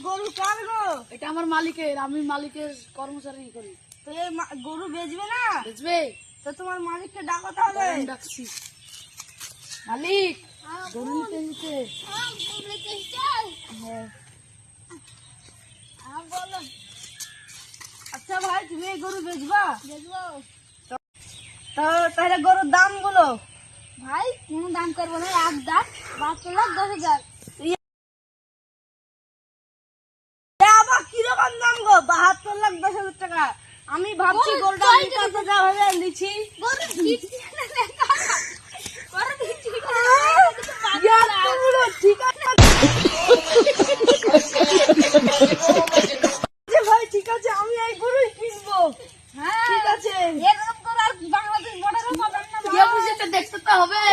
গরু কার গো? এটা আমার মালিকের, আমি মালিকের কর্মচারী করি। তো এই গরু বেচবে না? বুঝবে? তো তোমার মালিককে ডাকো তাহলে। ডাকছি। মালিক, গরু নিতে নিতে। আচ্ছা ভাই, তুমি এই গরু বেচবা? তো তাহলে গরুর দাম বলো। ভাই কোনো দাম করবো না, এক দাম 72,10,000। আবার কিরকম দাম গো? 72,10,000 টাকা। আমি ভাবছি গরুটা যা হবে লিছি। ঠিক আছে ভাই, ঠিক আছে, আমি এই গরুই কিনবো। হ্যাঁ ঠিক আছে। এরকম করে আর বাংলাদেশ বর্ডারও পাবেন না কে বুঝেছে? দেখতে তো হবে।